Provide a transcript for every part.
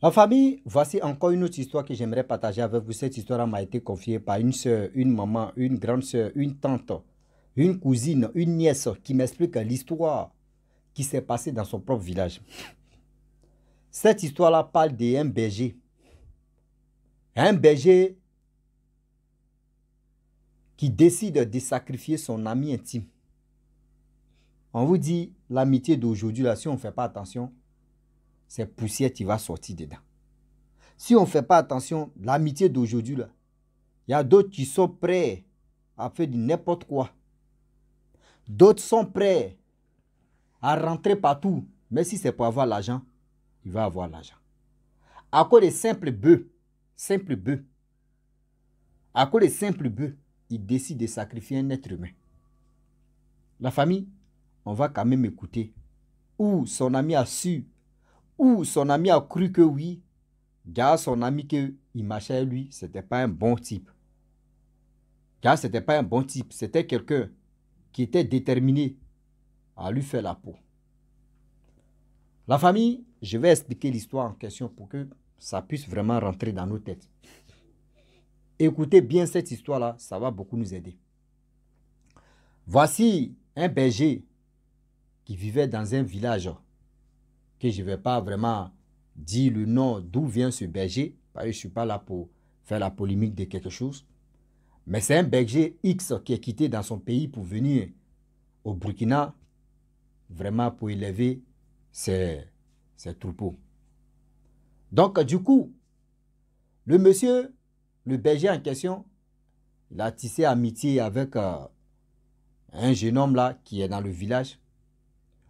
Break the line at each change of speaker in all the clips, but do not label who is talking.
La famille, voici encore une autre histoire que j'aimerais partager avec vous. Cette histoire m'a été confiée par une soeur, une maman, une grande soeur, une tante, une cousine, une nièce qui m'explique l'histoire qui s'est passée dans son propre village. Cette histoire-là parle d'un berger. Un berger qui décide de sacrifier son ami intime. On vous dit, l'amitié d'aujourd'hui, là, si on ne fait pas attention, c'est poussière qui va sortir dedans. Si on ne fait pas attention, l'amitié d'aujourd'hui, là, il y a d'autres qui sont prêts à faire n'importe quoi. D'autres sont prêts à rentrer partout. Mais si c'est pour avoir l'argent, il va avoir l'argent. À cause des simples bœufs, à cause des simples bœufs, il décide de sacrifier un être humain. La famille, on va quand même écouter. Ou son ami a su, ou son ami a cru que oui, car son ami qu'il marchait avec lui, ce n'était pas un bon type. Car ce n'était pas un bon type, c'était quelqu'un qui était déterminé à lui faire la peau. La famille, je vais expliquer l'histoire en question pour que ça puisse vraiment rentrer dans nos têtes. Écoutez bien cette histoire-là, ça va beaucoup nous aider. Voici un berger qui vivait dans un village que je ne vais pas vraiment dire le nom d'où vient ce berger, parce que je ne suis pas là pour faire la polémique de quelque chose. Mais c'est un berger X qui est quitté dans son pays pour venir au Burkina, vraiment pour élever ses troupeaux. Donc, du coup, le monsieur, le berger en question, il a tissé amitié avec un jeune homme là qui est dans le village.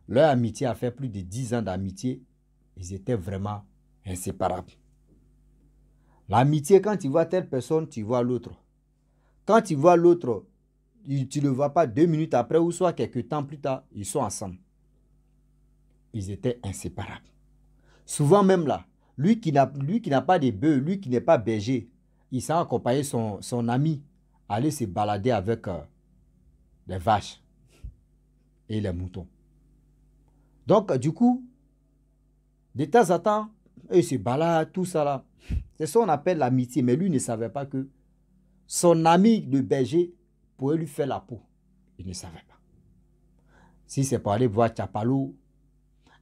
Leur amitié a fait plus de 10 ans d'amitié. Ils étaient vraiment inséparables. L'amitié, quand tu vois telle personne, tu vois l'autre. Quand tu vois l'autre, tu ne le vois pas 2 minutes après ou soit quelques temps plus tard, ils sont ensemble. Ils étaient inséparables. Souvent même là, lui qui n'a pas de bœufs, lui qui n'est pas berger, il s'est accompagné son ami aller se balader avec les vaches et les moutons. Donc, du coup, de temps en temps, il se balade, tout ça là. C'est ça qu'on appelle l'amitié. Mais lui ne savait pas que son ami de berger pouvait lui faire la peau. Il ne savait pas. Si c'est pour aller voir Tchapalou,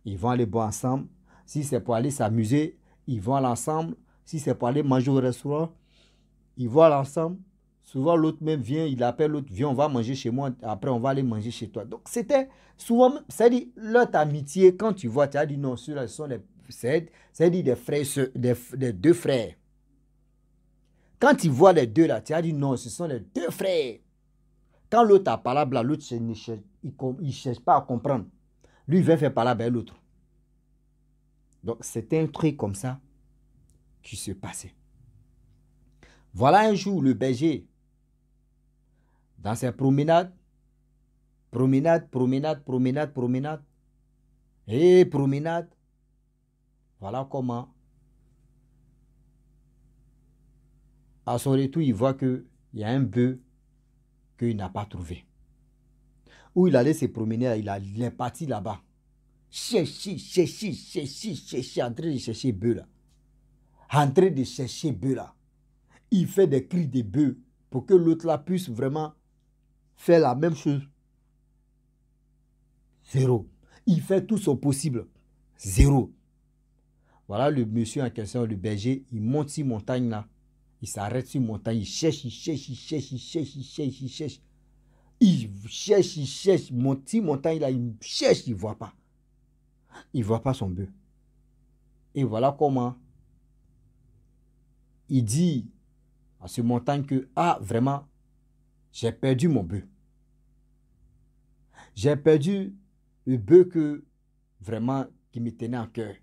ils vont aller boire ensemble. Si c'est pour aller s'amuser, ils vont aller ensemble. Si c'est pour aller manger au restaurant, ils vont aller ensemble. Souvent, l'autre même vient, il appelle l'autre, viens, on va manger chez moi, après on va aller manger chez toi. Donc, c'était souvent, c'est-à-dire, leur amitié, quand tu vois, tu as dit non, ceux-là, ce sont les, c'est-à-dire des frères, des deux frères. Quand tu vois les deux là, tu as dit non, ce sont les deux frères. Quand l'autre a parlé, l'autre ne cherche pas à comprendre. Lui, il va faire parler avec l'autre. Donc, c'était un truc comme ça qui se passait. Voilà un jour, le berger, dans ses promenades, promenade, et promenade, voilà comment, à son retour, il voit qu'il y a un bœuf qu'il n'a pas trouvé. Où il allait se promener, il est parti là-bas. Chercher, en train de chercher bœuf là. En train de chercher bœuf là. Il fait des cris de bœuf pour que l'autre là puisse vraiment faire la même chose. Zéro. Il fait tout son possible. Zéro. Voilà le monsieur en question, le berger, il monte sur montagne là. Il s'arrête sur montagne, il cherche. Il cherche, monte sur montagne là, il cherche, il ne voit pas. Il ne voit pas son bœuf. Et voilà comment il dit à ce montagne que, ah, vraiment, j'ai perdu mon bœuf. J'ai perdu le bœuf que, vraiment, qui me tenait en cœur.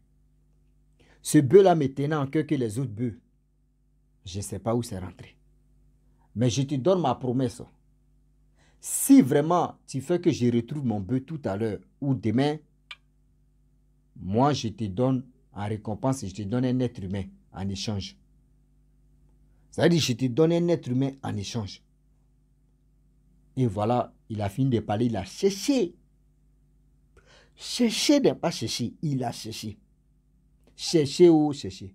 Ce bœuf-là me tenait en cœur que les autres bœufs. Je ne sais pas où c'est rentré. Mais je te donne ma promesse. Si vraiment tu fais que je retrouve mon bœuf tout à l'heure ou demain, moi je te donne en récompense, je te donne un être humain en échange. C'est-à-dire je te donne un être humain en échange. Et voilà, il a fini de parler, il a cherché. Cherché n'est pas cherché, il a cherché. chercher ou chercher.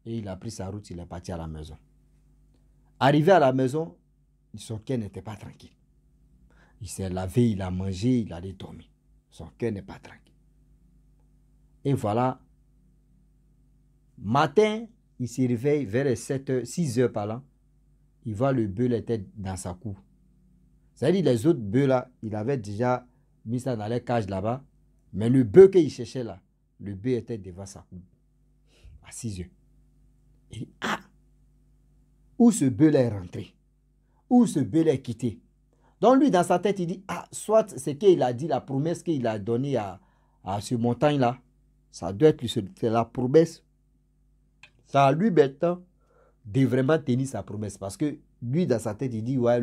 Et il a pris sa route, il est parti à la maison. Arrivé à la maison, son cœur n'était pas tranquille. Il s'est lavé, il a mangé, il allait dormir. Son cœur n'est pas tranquille. Et voilà, matin, il se réveille vers les 7 heures, 6 heures par là. Il voit le bœuf était dans sa cour. C'est-à-dire les autres bœufs là, il avait déjà mis ça dans les cages là-bas. Mais le bœuf qu'il cherchait là, le bœuf était devant sa cour. À 6 heures. Il dit, ah, où ce bœuf est rentré? Où ce bœuf est quitté? Donc lui, dans sa tête, il dit, ah, soit ce qu'il a dit, la promesse qu'il a donnée à ce montagne-là, ça doit être c'est la promesse. Ça a lui maintenant de vraiment tenir sa promesse. Parce que lui, dans sa tête, il dit, ouais,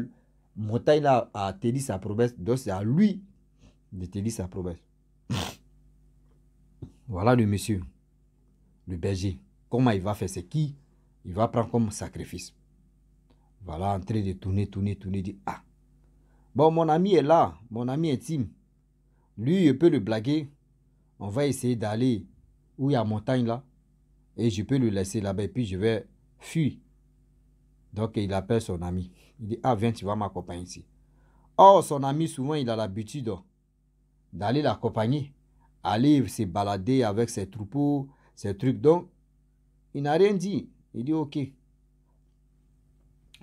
montagne-là a tenu sa promesse, donc c'est à lui de tenir sa promesse. Voilà le monsieur, le berger. Comment il va faire? C'est qui il va prendre comme sacrifice? Voilà, en train de tourner, dit, ah, bon, mon ami est là, mon ami intime. Lui, je peux le blaguer. On va essayer d'aller où il y a montagne là. Et je peux le laisser là-bas et puis je vais fuir. Donc, il appelle son ami. Il dit, ah, viens, tu vas m'accompagner ici. Or, son ami, souvent, il a l'habitude d'aller l'accompagner. Aller se balader avec ses troupeaux, ses trucs. Donc, il n'a rien dit. Il dit, ok.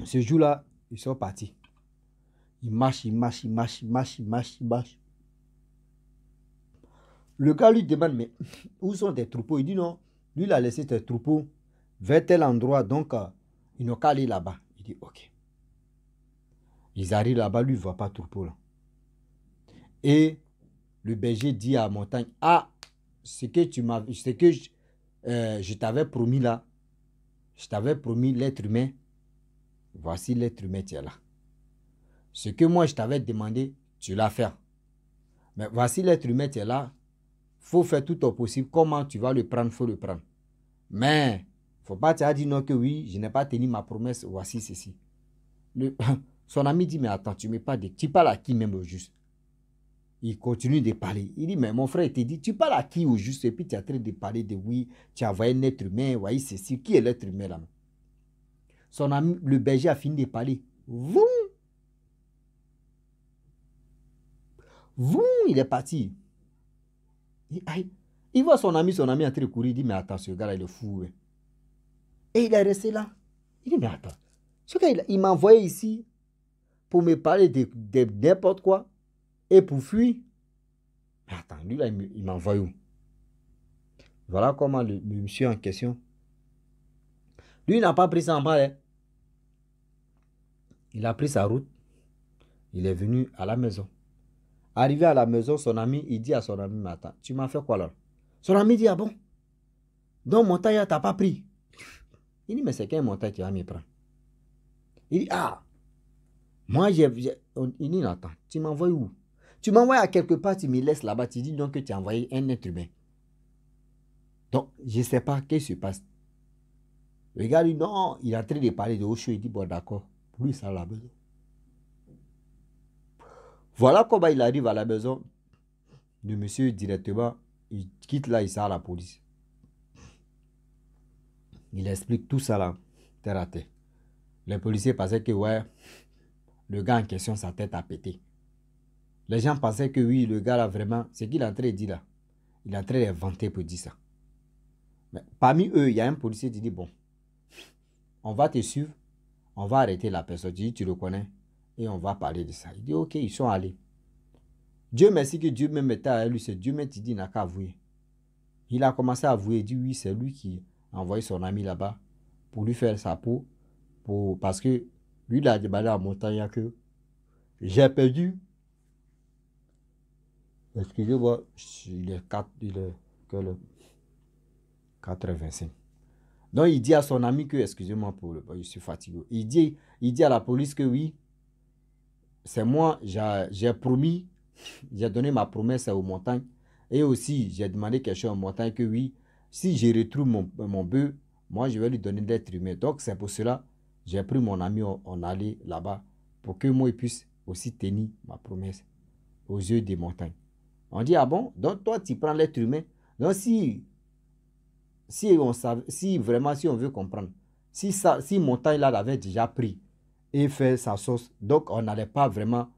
Ce jour-là, ils sont partis. Il marche. Le gars lui demande, mais où sont tes troupeaux? Il dit non. Lui, il a laissé ses troupeaux vers tel endroit. Donc, ils n'ont qu'à aller là-bas. Il dit, ok. Ils arrivent là-bas, lui, il ne voit pas de troupeau là. Et le berger dit à la montagne, ah, ce que je t'avais promis là, je t'avais promis l'être humain, voici l'être humain, tu es là. Ce que moi, je t'avais demandé, tu l'as fait. Mais voici l'être humain, tu es là. Il faut faire tout au possible. Comment tu vas le prendre, il faut le prendre. Mais, il ne faut pas te dire non que oui, je n'ai pas tenu ma promesse, voici ceci. Son ami dit, mais attends, tu parles à qui même au juste? Il continue de parler. Il dit, mais mon frère, il te dit, tu parles à qui au juste? Et puis tu es en train de parler de oui, tu as envoyé un être humain, voyez ceci. Qui est l'être humain là? Son ami, le berger a fini de parler. Vous, il est parti. Il voit son ami en train de courir. Il dit, mais attends, ce gars-là, il est fou. Ouais. Et il est resté là. Il dit, mais attends, ce gars, il m'a envoyé ici pour me parler de n'importe quoi et pour fuir. Mais attends, lui, là, il m'envoie où? Voilà comment le monsieur en question. Lui, il n'a pas pris ça en bas. Hein. Il a pris sa route. Il est venu à la maison. Arrivé à la maison, son ami, il dit à son ami, mais attends, tu m'as fait quoi là? Son ami dit, ah bon? Donc, mon taille, t'as pas pris. Il dit, mais c'est quel montagne tu vas me prendre? Il dit, ah, moi, il dit, attends, tu m'envoies où? Tu m'envoies à quelque part, tu me laisses là-bas, tu dis donc que tu as envoyé un être humain. Donc, je ne sais pas ce qui se passe. Le gars dit, non, il est en train de parler de Osho, il dit, bon, d'accord, pour lui, ça a la maison. Voilà comment il arrive à la maison. Le monsieur, directement, il quitte là, il sort à la police. Il explique tout ça là, terre à terre. Les policiers pensaient que, ouais, le gars en question, sa tête a pété. Les gens pensaient que oui, le gars là, vraiment, c'est qu'il est en train de dire là. Il est en train d'inventer pour dire ça. Mais parmi eux, il y a un policier qui dit, bon, on va te suivre, on va arrêter la personne. Tu dis, tu le connais, et on va parler de ça. Il dit, ok, ils sont allés. Dieu merci que Dieu même était à lui, c'est Dieu même qui dit, il n'a qu'à avouer. Il a commencé à avouer, il dit, oui, c'est lui qui a envoyé son ami là-bas pour lui faire sa peau, parce que lui, il a demandé à la montagne que j'ai perdu. Excusez-moi, il est que le 85. Donc, il dit à son ami que, excusez-moi je suis fatigué. Il dit à la police que oui, c'est moi, j'ai promis, j'ai donné ma promesse aux montagnes. Et aussi, j'ai demandé quelque chose aux montagnes que oui, si je retrouve mon bœuf, moi, je vais lui donner d'être humain. Donc, c'est pour cela, j'ai pris mon ami, on allait là-bas pour que moi, il puisse aussi tenir ma promesse aux yeux des montagnes. On dit, ah bon, donc toi, tu prends l'être humain. Donc, si si vraiment, si on veut comprendre, si Montagne là l'avait déjà pris et fait sa sauce, donc on n'allait pas vraiment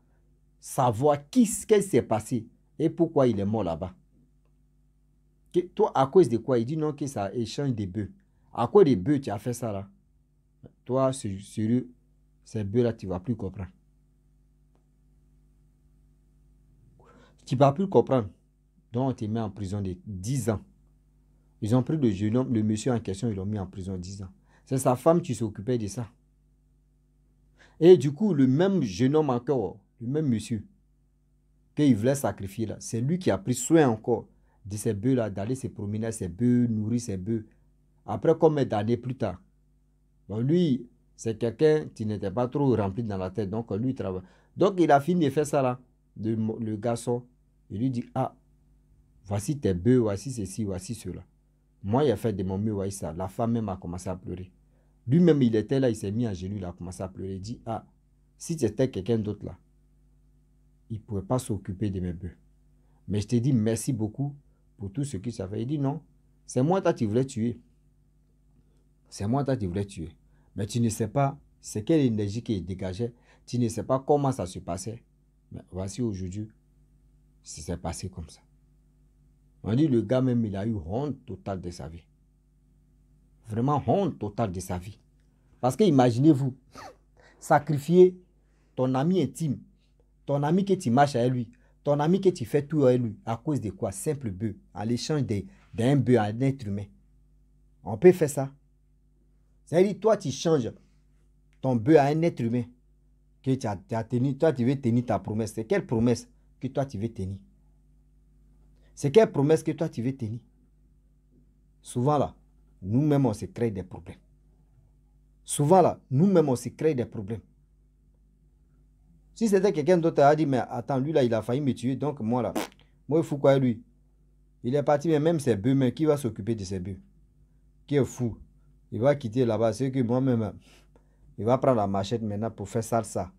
savoir qu'est-ce qui s'est passé et pourquoi il est mort là-bas. Toi, à cause de quoi? Il dit non, que ça échange des bœufs. À cause des bœufs, tu as fait ça là. Toi, sérieux, ces bœufs-là, tu ne vas plus comprendre. Tu ne vas plus comprendre. Donc, on te met en prison de 10 ans. Ils ont pris le jeune homme, le monsieur en question, ils l'ont mis en prison 10 ans. C'est sa femme qui s'occupait de ça. Et du coup, le même jeune homme encore, le même monsieur, qu'il voulait sacrifier là, c'est lui qui a pris soin encore de ces bœufs-là, d'aller se promener à ces bœufs, nourrir ces bœufs. Après, combien d'années plus tard, bon, lui, c'est quelqu'un qui n'était pas trop rempli dans la tête, donc lui, il travaille. Donc, il a fini de faire ça là, le garçon. Il lui dit, ah, voici tes bœufs, voici ceci, voici cela. Moi, il a fait de mon mieux, voici ça. La femme même a commencé à pleurer. Lui-même, il était là, il s'est mis à genoux, il a commencé à pleurer. Il dit, ah, si c'était quelqu'un d'autre là, il ne pouvait pas s'occuper de mes bœufs. Mais je te dis merci beaucoup pour tout ce que ça fait. Il dit, non, c'est moi, toi, tu voulais tuer. C'est moi, toi, tu voulais tuer. Mais tu ne sais pas c'est quelle énergie qui est dégagée. Tu ne sais pas comment ça se passait. Mais voici aujourd'hui, ça s'est passé comme ça. On dit le gars même, il a eu honte totale de sa vie. Vraiment honte totale de sa vie. Parce que imaginez-vous, sacrifier ton ami intime, ton ami que tu marches avec lui, ton ami que tu fais tout avec lui, à cause de quoi? Simple bœuf, à l'échange d'un bœuf à un être humain. On peut faire ça. C'est-à-dire, toi, tu changes ton bœuf à un être humain que tu as tenu, toi, tu veux tenir ta promesse. C'est quelle promesse que toi, tu veux tenir? C'est quelle promesse que toi, tu veux tenir? Souvent, là, nous-mêmes, on se crée des problèmes. Souvent, là, nous-mêmes, on se crée des problèmes. Si c'était quelqu'un d'autre, a dit, mais attends, lui, là, il a failli me tuer, donc moi, là, moi, il faut quoi, lui? Il est parti, mais même ses bœufs, mais qui va s'occuper de ses bœufs? Qui est fou? Il va quitter là-bas, c'est que moi-même, il va prendre la machette maintenant pour faire ça.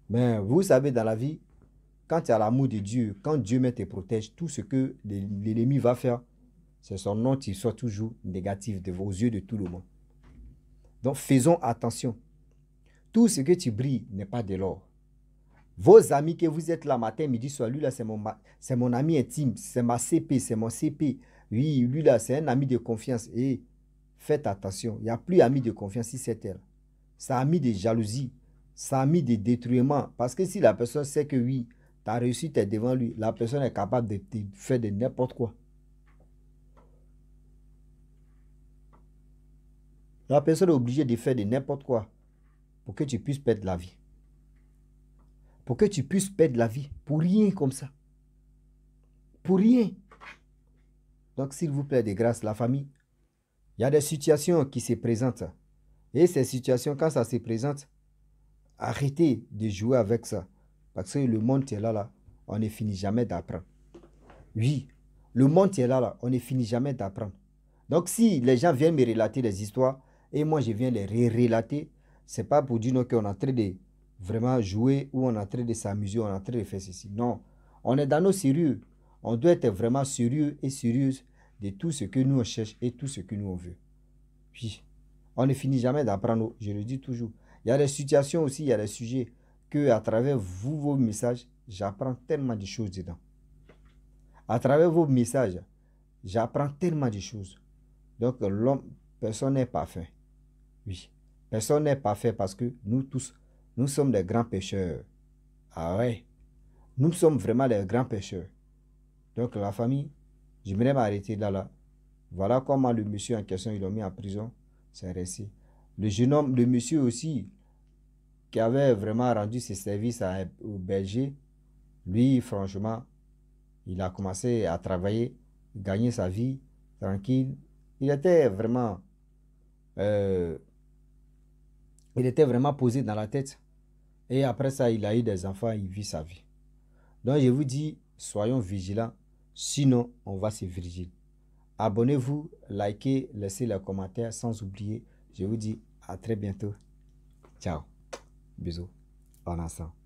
Mais vous savez, dans la vie, quand tu as l'amour de Dieu, quand Dieu te protège, tout ce que l'ennemi va faire, c'est son nom qui soit toujours négatif aux yeux de tout le monde. Donc, faisons attention. Tout ce que tu brilles n'est pas de l'or. Vos amis que vous êtes là matin, midi, soir, lui là, c'est mon ami intime, c'est ma CP, c'est mon CP. Oui, lui là, c'est un ami de confiance. Et faites attention, il n'y a plus d'amis de confiance si c'est elle. C'est ami de jalousie, c'est ami de détruisement. Parce que si la personne sait que oui, ta réussite est devant lui, la personne est capable de faire de n'importe quoi. La personne est obligée de faire de n'importe quoi pour que tu puisses perdre la vie. Pour que tu puisses perdre la vie. Pour rien comme ça. Pour rien. Donc, s'il vous plaît, de grâce, la famille, il y a des situations qui se présentent. Et ces situations, quand ça se présente, arrêtez de jouer avec ça. Parce que le monde qui est là, on ne finit jamais d'apprendre. Oui, le monde qui est là, on ne finit jamais d'apprendre. Donc, si les gens viennent me relater des histoires, et moi je viens les relater, ce n'est pas pour dire qu'on est en train de vraiment jouer ou on est en train de s'amuser, on est en train de faire ceci. Non, on est dans nos sérieux. On doit être vraiment sérieux et sérieuse de tout ce que nous on cherche et tout ce que nous on veut. Puis, on ne finit jamais d'apprendre, je le dis toujours. Il y a des situations aussi, il y a des sujets que à travers vous, vos messages, j'apprends tellement de choses dedans. À travers vos messages, j'apprends tellement de choses. Donc, l'homme, personne n'est parfait. Oui, personne n'est parfait parce que nous tous, nous sommes des grands pécheurs. Ah ouais, nous sommes vraiment les grands pécheurs. Donc, la famille, j'aimerais m'arrêter là. Voilà comment le monsieur en question, il l'a mis en prison. C'est resté. Le jeune homme, le monsieur aussi, qui avait vraiment rendu ses services au berger, lui, franchement, il a commencé à travailler, gagner sa vie, tranquille. Il était vraiment, euh, il était vraiment posé dans la tête. Et après ça, il a eu des enfants, il vit sa vie. Donc, je vous dis, soyons vigilants, sinon, on va se vigiler. Abonnez-vous, likez, laissez les commentaires, sans oublier, je vous dis à très bientôt. Ciao. Bisous. En ensemble.